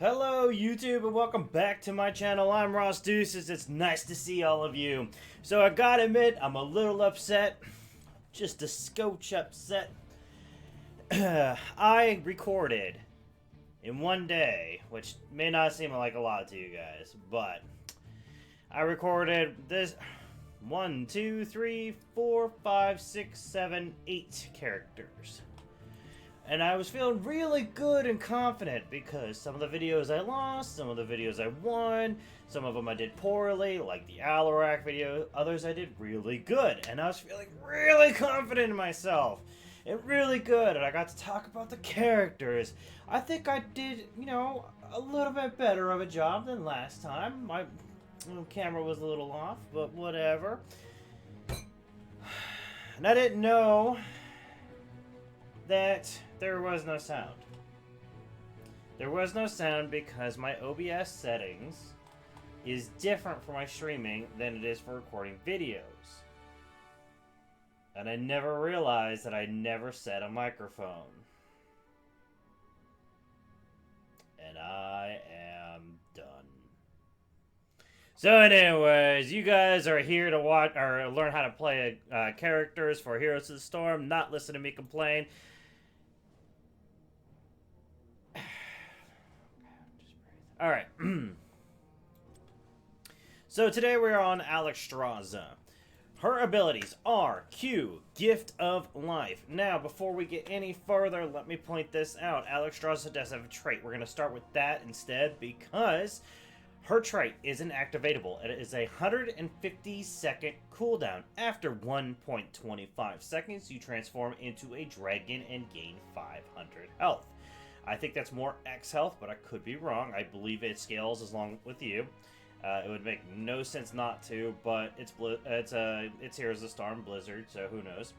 Hello YouTube and welcome back to my channel. I'm Ross Deuces. It's nice to see all of you. So I gotta admit, I'm a little upset. Just a scotch upset. I recorded in one day, which may not seem like a lot to you guys, but I recorded this 1, 2, 3, 4, 5, 6, 7, 8 characters. And I was feeling really good and confident because some of the videos I lost, some of the videos I won, some of them I did poorly, like the Alarak video, others I did really good. And I was feeling really confident in myself. And really good, and I got to talk about the characters. I think I did, a little bit better of a job than last time. My camera was a little off, but whatever. And I didn't know that there was no sound. There was no sound because my OBS settings is different for my streaming than it is for recording videos. And I never realized that I never set a microphone. And I am done. So anyways, you guys are here to watch or learn how to play characters for Heroes of the Storm, not listen to me complain. Alright. So today we're on Alexstrasza. Her abilities are Q, Gift of Life. Now, before we get any further, let me point this out. Alexstrasza does have a trait. We're going to start with that instead because her trait isn't activatable. It is a 150-second cooldown. After 1.25 seconds, you transform into a dragon and gain 500 health. I think that's more X health, but I could be wrong. I believe it scales as long with you. It would make no sense not to, but it's Heroes of the Storm Blizzard, so who knows.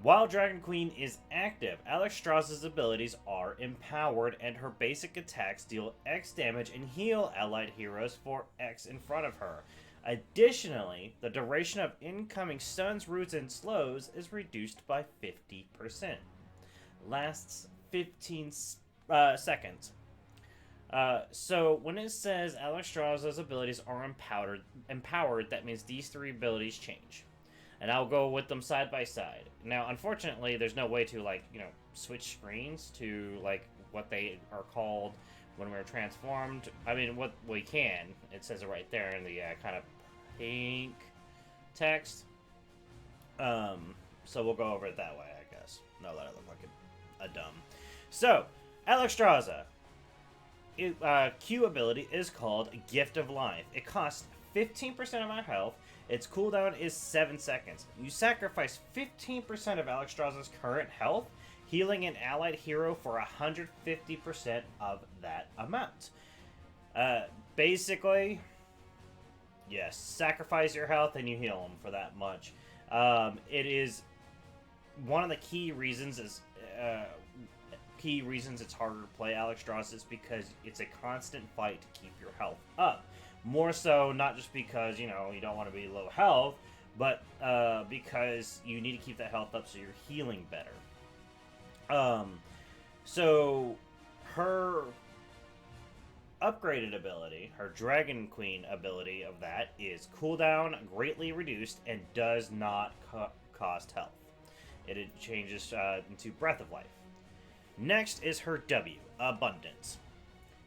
While Dragon Queen is active, Alexstrasza's abilities are empowered, and her basic attacks deal X damage and heal allied heroes for X in front of her. Additionally, the duration of incoming stuns, roots, and slows is reduced by 50%. Lasts 15 seconds. So when it says Alexstrasza's abilities are empowered, that means these three abilities change. And I'll go with them side by side. Now, unfortunately, there's no way to, switch screens to, what they are called when we're transformed. I mean, what we can. It says it right there in the kind of pink text. So we'll go over it that way, I guess. No, that I look like a dumb. So, Alexstrasza. Q ability is called Gift of Life. It costs 15% of my health. Its cooldown is 7 seconds. You sacrifice 15% of Alexstrasza's current health, healing an allied hero for 150% of that amount. Basically, yes, sacrifice your health and you heal them for that much. It is one of the key reasons it's harder to play Alexstrasza is because it's a constant fight to keep your health up. More so, not just because, you don't want to be low health, but because you need to keep that health up so you're healing better. So, her upgraded ability, her Dragon Queen ability of that, is cooldown greatly reduced and does not cost health. It changes into Breath of Life. Next is her W, Abundance.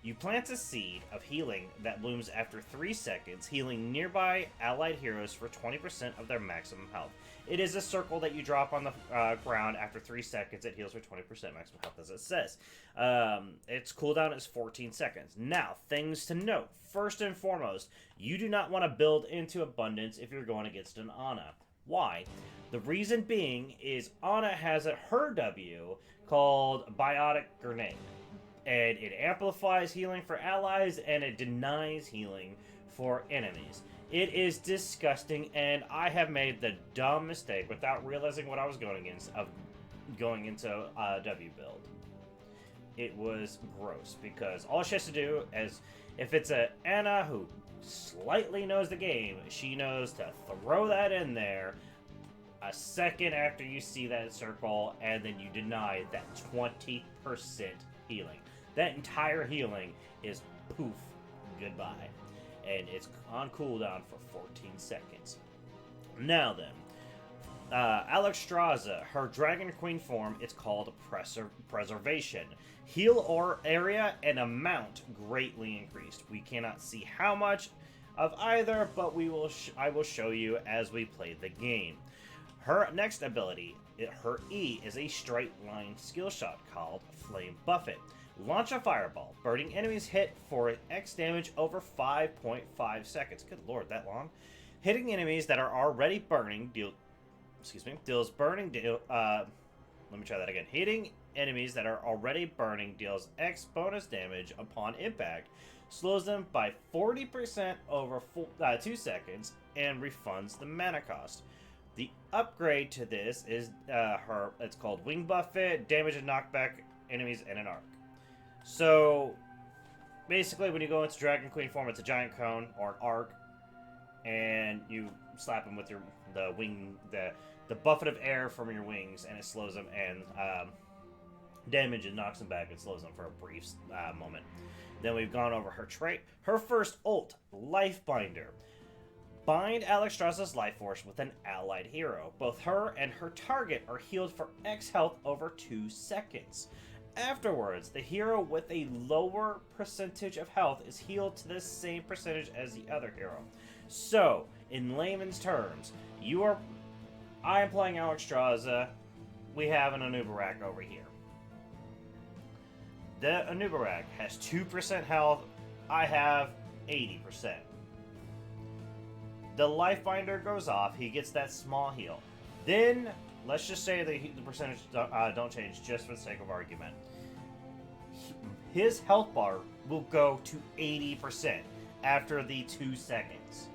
You plant a seed of healing that blooms after 3 seconds, healing nearby allied heroes for 20% of their maximum health. It is a circle that you drop on the ground after 3 seconds. It heals for 20% maximum health, as it says. Its cooldown is 14 seconds. Now, things to note. First and foremost, you do not want to build into Abundance if you're going against an Ana. Why? The reason being is Ana has her W called Biotic Grenade. And it amplifies healing for allies, and it denies healing for enemies. It is disgusting, and I have made the dumb mistake, without realizing what I was going against, of going into a W build. It was gross, because all she has to do is, if it's an Ana who slightly knows the game, she knows to throw that in there a second after you see that circle, and then you deny that 20% healing. that entire healing is poof, goodbye. And it's on cooldown for 14 seconds. Now then, Alexstrasza, her Dragon Queen form, it's called Preservation. Heal or area and amount greatly increased. We cannot see how much of either, but I will show you as we play the game. Her next ability, her E, is a straight line skill shot called Flame Buffet. Launch a fireball, burning enemies hit for X damage over 5.5 seconds. Good lord, that long? Hitting enemies that are already burning deals burning let me try that again. Hitting enemies that are already burning deals X bonus damage upon impact, slows them by 40% over 2 seconds, and refunds the mana cost. The upgrade to this is it's called Wing Buffet, damage and knockback enemies in an arc. So basically, when you go into Dragon Queen form, it's a giant cone or an arc, and you slap them with the buffet of air from your wings, and it slows them and damage and knocks them back and slows them for a brief moment. Then we've gone over her trait. Her first ult, Life Binder. Bind Alexstrasza's life force with an allied hero. Both her and her target are healed for X health over 2 seconds. Afterwards, the hero with a lower percentage of health is healed to the same percentage as the other hero. So, in layman's terms, I am playing Alexstrasza. We have an Anubarak over here. The Anubarak has 2% health. I have 80%. The Life Binder goes off. He gets that small heal. Then, let's just say the percentage don't change just for the sake of argument. His health bar will go to 80% after the 2 seconds.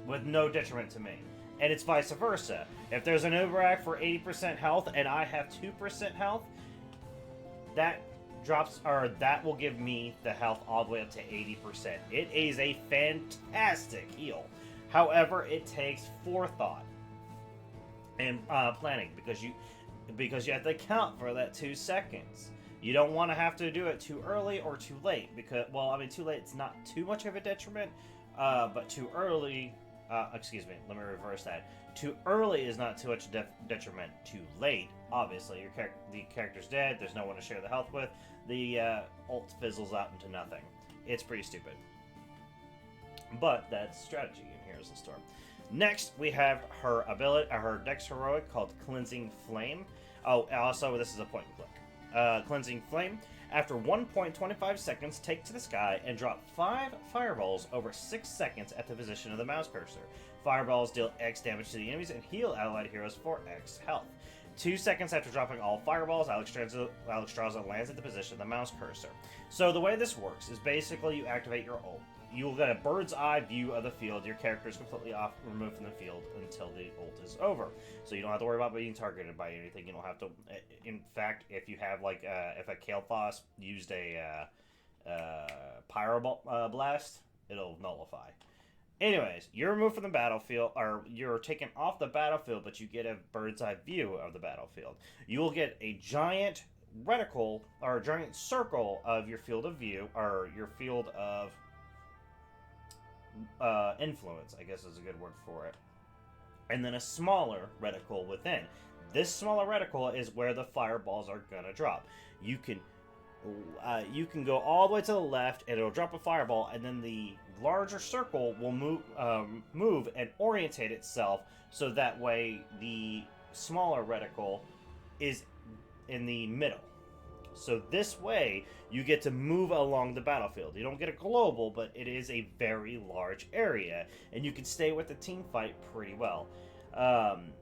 With no detriment to me. And it's vice versa. If there's an Uberak for 80% health and I have 2% health, that will give me the health all the way up to 80%. It is a fantastic heal. However, it takes forethought and planning because you have to account for that 2 seconds. You don't want to have to do it too early or too late because, too late it's not too much of a detriment, but too early. Excuse me, let me reverse that. Too early is not too much detriment. Too late, obviously, the character's dead. There's no one to share the health with. The ult fizzles out into nothing. It's pretty stupid. But that's strategy, and here's the story. Next, we have her ability, her next heroic called Cleansing Flame. Oh, also, this is a point and click. Cleansing Flame. After 1.25 seconds, take to the sky and drop 5 fireballs over 6 seconds at the position of the mouse cursor. Fireballs deal X damage to the enemies and heal allied heroes for X health. 2 seconds after dropping all fireballs, Alexstrasza lands at the position of the mouse cursor. So the way this works is basically you activate your ult. You'll get a bird's eye view of the field. Your character is completely removed from the field until the ult is over. So you don't have to worry about being targeted by anything. You don't have to. In fact, if you have if a Kael'thas used a Pyro Blast, it'll nullify. Anyways, you're removed from the battlefield, or you're taken off the battlefield, but you get a bird's eye view of the battlefield. You will get a giant reticle, or a giant circle of your field of view, or your field of influence, I guess is a good word for it. And then a smaller reticle within. This smaller reticle is where the fireballs are gonna drop. You can go all the way to the left, and it'll drop a fireball, and then the larger circle will move and orientate itself, so that way the smaller reticle is in the middle. So this way, you get to move along the battlefield. You don't get a global, but it is a very large area, and you can stay with the team fight pretty well.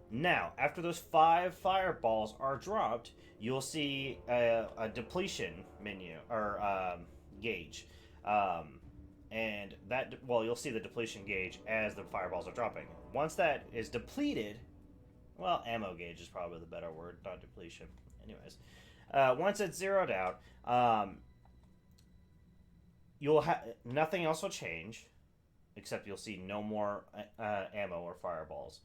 Now, after those 5 fireballs are dropped, you'll see a depletion menu, or gauge. And that, you'll see the depletion gauge as the fireballs are dropping. Once that is depleted, ammo gauge is probably the better word, not depletion. Anyways. Once it's zeroed out, nothing else will change, except you'll see no more ammo or fireballs.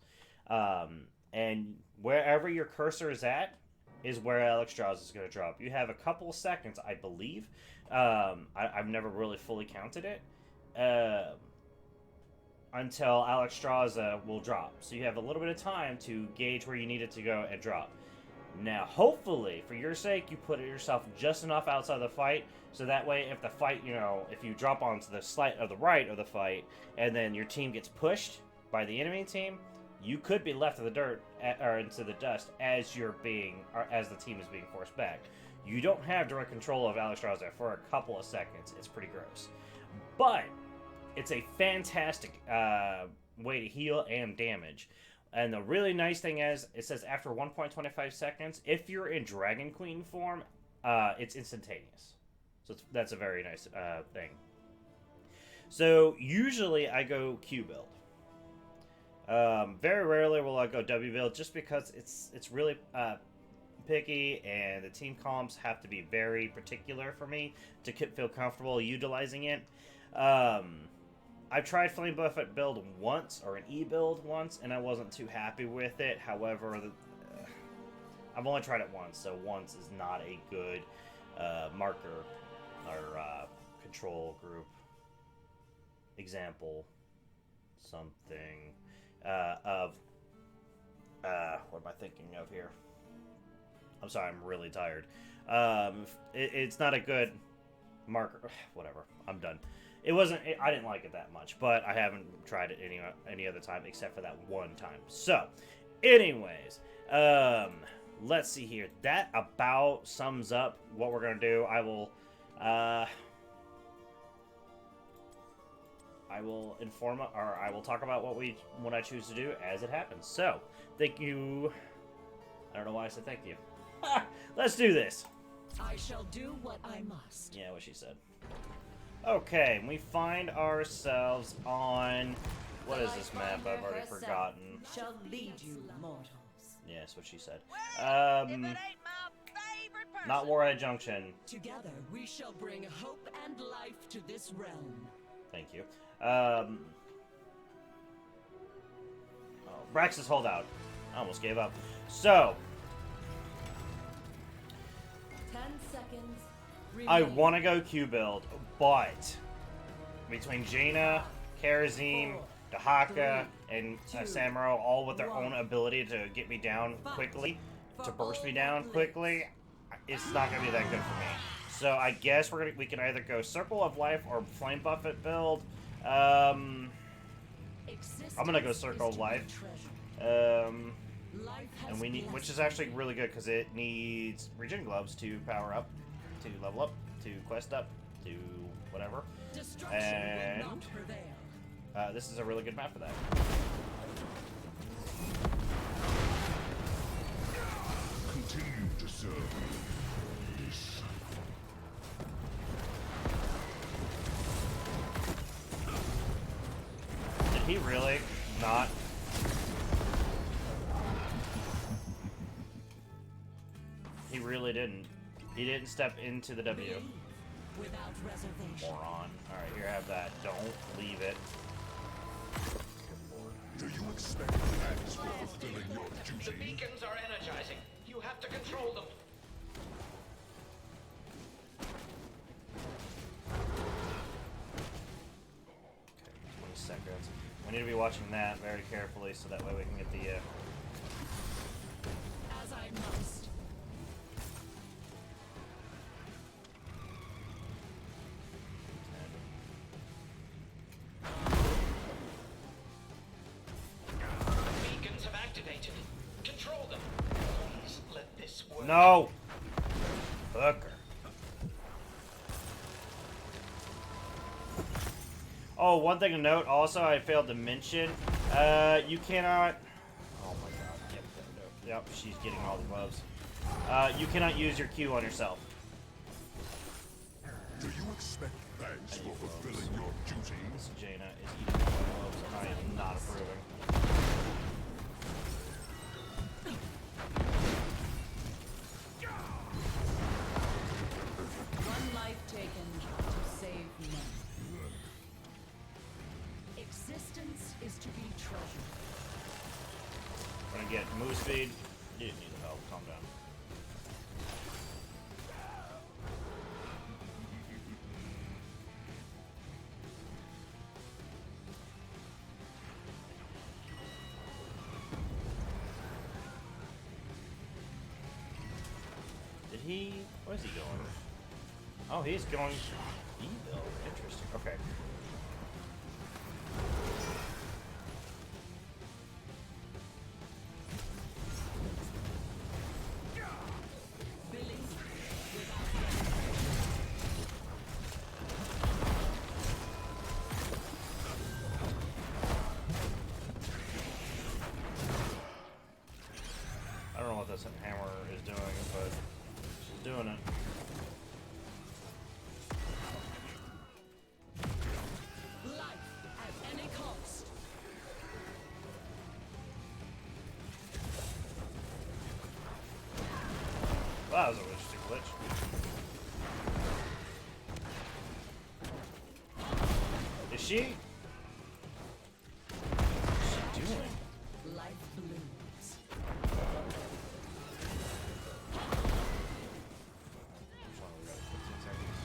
And wherever your cursor is at, is where Alexstrasza is going to drop. You have a couple of seconds, I believe. I've never really fully counted it. Until Alexstrasza will drop. So you have a little bit of time to gauge where you need it to go and drop. Now, hopefully, for your sake, you put yourself just enough outside the fight, so that way, if the fight, if you drop onto the slight of the right of the fight, and then your team gets pushed by the enemy team, you could be left in the dirt, or into the dust, as as the team is being forced back. You don't have direct control of Alexstrasza for a couple of seconds. It's pretty gross. But it's a fantastic way to heal and damage. And the really nice thing is, it says after 1.25 seconds, if you're in Dragon Queen form, it's instantaneous. So that's a very nice thing. So usually I go Q build. Very rarely will I go W build, just because it's really picky, and the team comps have to be very particular for me to feel comfortable utilizing it. I've tried Flame Buffet build once, or an E build once, and I wasn't too happy with it. However, I've only tried it once, so once is not a good marker or control group example something of what am I thinking of here? I'm sorry, I'm really tired. It's not a good marker. Whatever, I'm done. It wasn't. I didn't like it that much, but I haven't tried it any other time except for that one time. So, anyways, let's see here. That about sums up what we're gonna do. I will inform, or I will talk about what I choose to do as it happens. So, thank you. I don't know why I said thank you. Let's do this. I shall do what I must. Yeah, what she said. Okay, we find ourselves on... What is this map? I've already forgotten. Shall lead you, mortals. Yeah, that's what she said. Not Warhead Junction. Together we shall bring hope and life to this realm. Thank you. Brax's Holdout. I almost gave up. So... 10 seconds. I want to go Q build, but between Jaina, Karazim, Dahaka, and Samuro, all with their own ability to get me down quickly, to burst me down quickly, it's not going to be that good for me. So I guess we can either go Circle of Life or Flame Buffet build. I'm going to go Circle of Life. And we need, which is actually really good because it needs Regen Gloves to power up, to level up, to quest up, to whatever. And this is a really good map for that. Continue to serve. Yes. Did he really not? He really didn't. He didn't step into the W. Without reservation. Moron. Alright, here, have that. Don't leave it. Do you expect thanks for fulfilling your duty? The beacons are energizing. You have to control them. Okay, 20 seconds. We need to be watching that very carefully so that way we can get the, As I must. Beacons have activated. Control them. Please let this work. No! Booker. Oh, one thing to note, also, I failed to mention, you cannot... Oh my god, yep, she's getting all the gloves. You cannot use your Q on yourself. Do you expect thanks for fulfilling your duty? This Jaina is eating all the gloves, and I am not approving. One life taken to save many. Existence is to be treasured. We're gonna get move speed. You didn't need the help, calm down. he... Where's he going? Oh, he's going evil. Interesting. Okay. I don't know what this hammer is doing, but she's doing it. Life at any cost. Well, that was an interesting glitch. Is she? What's she doing? Life blooms. Hold on, we got 15 seconds.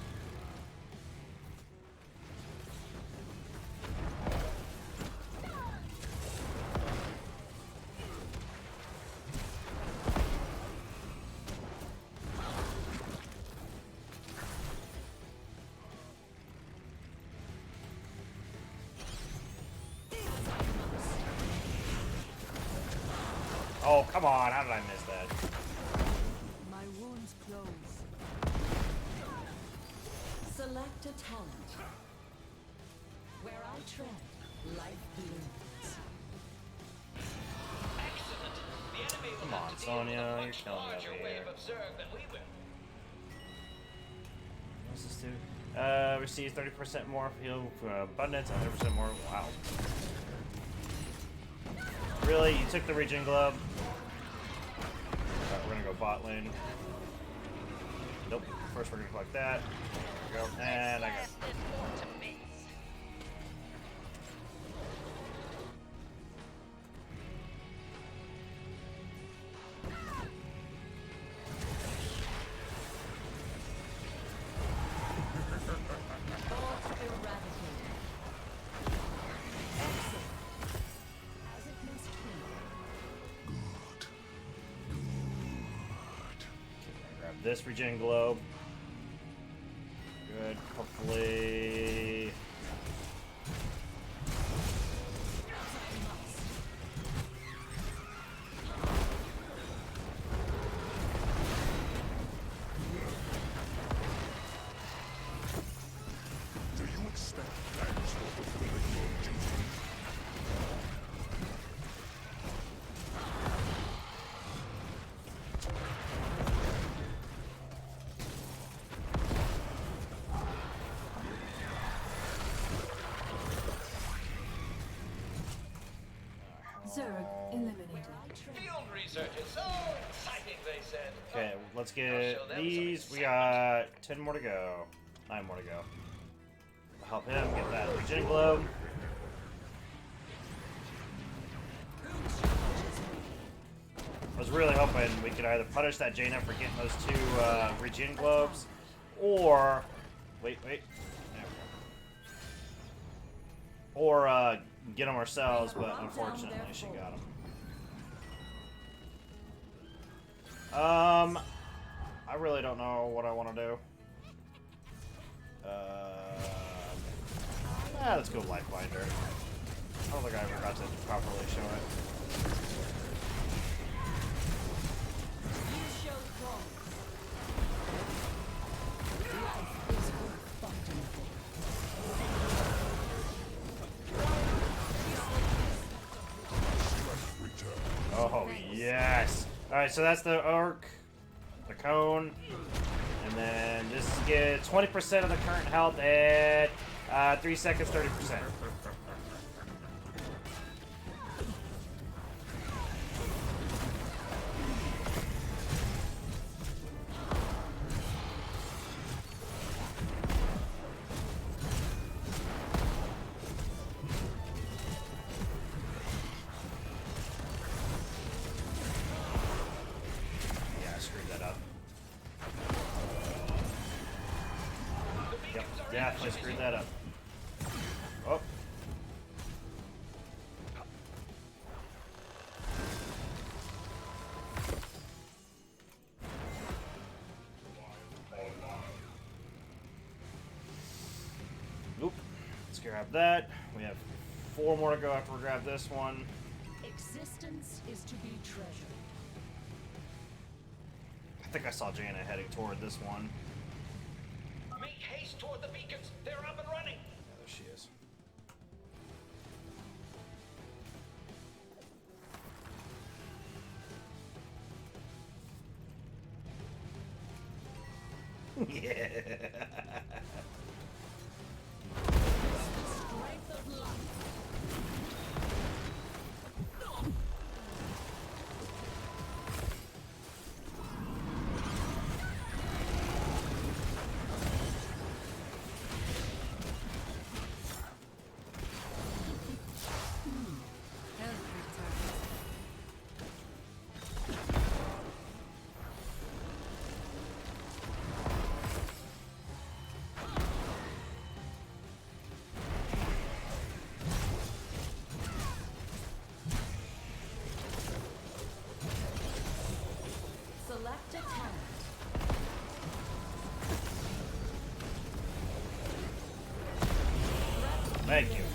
Oh, come on. How did I miss that? My wounds close. Select a talent. Where I tread, life blooms. Excellent. The enemy will Come on, have to deal Sonya, with a you're much killing me larger over wave here. of Zerg than we will. What's this do? Receives 30% more heal abundance and 30% more. Wow. Really? You took the regen glove? Alright, we're gonna go bot lane. Nope. First we're gonna collect that. There we go. And I got. Thought eradicated. Exit. As it must be. Grab this regen globe. Good. Hopefully. Do you expect thanks for fulfilling your duty? Zerg eliminated. Field research is so exciting, they said. Okay, let's get these. We got 10 more to go. 9 more to go. Help him get that regen globe. I was really hoping we could either punish that Jaina for getting those 2 regen globes, or wait. There we go. Or get them ourselves, but unfortunately she got them. I really don't know what I want to do. Let's go Lifebinder. I don't think I ever got to properly show it. You show strong. Life is worth fighting for. Oh, yes! Alright, so that's the Orc, the Cone, and then this gets 20% of the current health at 3 seconds, 30%. Yeah, I screwed that up. Yep, definitely screwed that up. Oh. grab that. We have 4 more to go after we grab this one. Existence is to be treasured. I think I saw Jaina heading toward this one. Make haste toward the beacons. They're up and running. Yeah, there she is. Yeah. Strength of life. Select a talent. Thank you.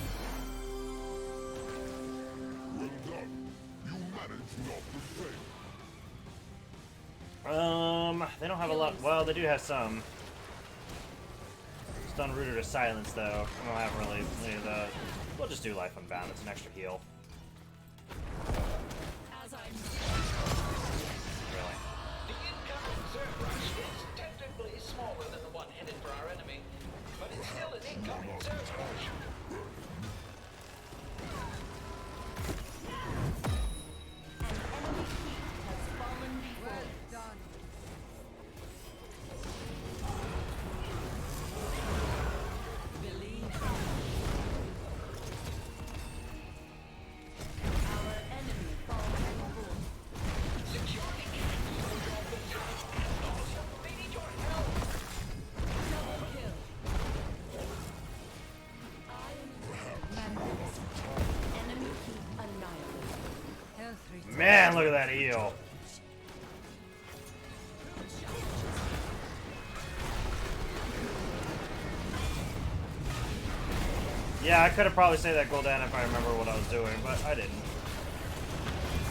Well done. You managed not to fail. They don't have a lot. Well, they do have some. Stun Rooter to silence, though. I don't have really any of those. We'll just do Life Unbound. It's an extra heal. As I Really. The incoming third rush is technically smaller than the one headed for our enemy, but it's still an incoming third rush. An enemy keep has fallen before us. Believe our enemy falls before. Security camps hold all the time, and also they need your help. Double kill. I am magnificent. Enemy keep annihilated. Man, look at that heal. Yeah, I could have probably saved that Gul'dan if I remember what I was doing, but I didn't.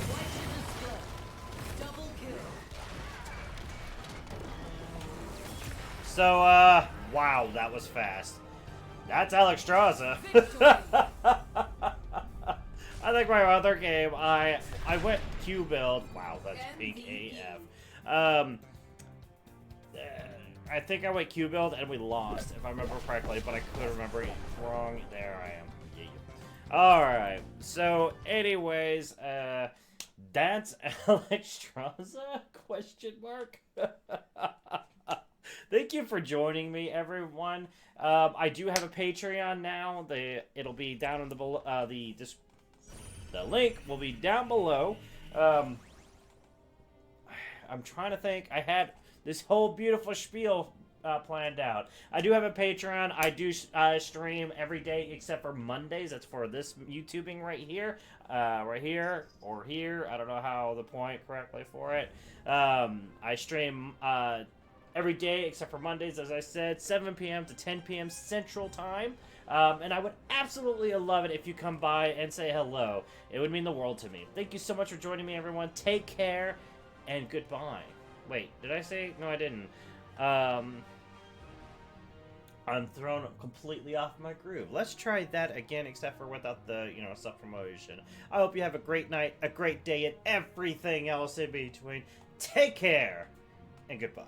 White to display. Double kill. So, wow, that was fast. That's Alexstrasza. I think my other game, I went Q build. Wow, that's pink AF. I think I went Q build and we lost, if I remember correctly, but I could remember it wrong. There I am. Yeah. Alright, so anyways, that's Alexstrasza? Question mark? Thank you for joining me, everyone. I do have a Patreon now. It'll be down in the below. The link will be down below. I'm trying to think. I had this whole beautiful spiel planned out. I do have a Patreon. I do stream every day except for Mondays. That's for this YouTubing right here. Right here or here. I don't know how to point correctly for it. I stream every day except for Mondays, as I said, 7 p.m. to 10 p.m. Central Time. And I would absolutely love it if you come by and say hello. It would mean the world to me. Thank you so much for joining me, everyone. Take care, and goodbye. Wait, did I say? No, I didn't. I'm thrown completely off my groove. Let's try that again, except for without the, self-promotion. I hope you have a great night, a great day, and everything else in between. Take care, and goodbye.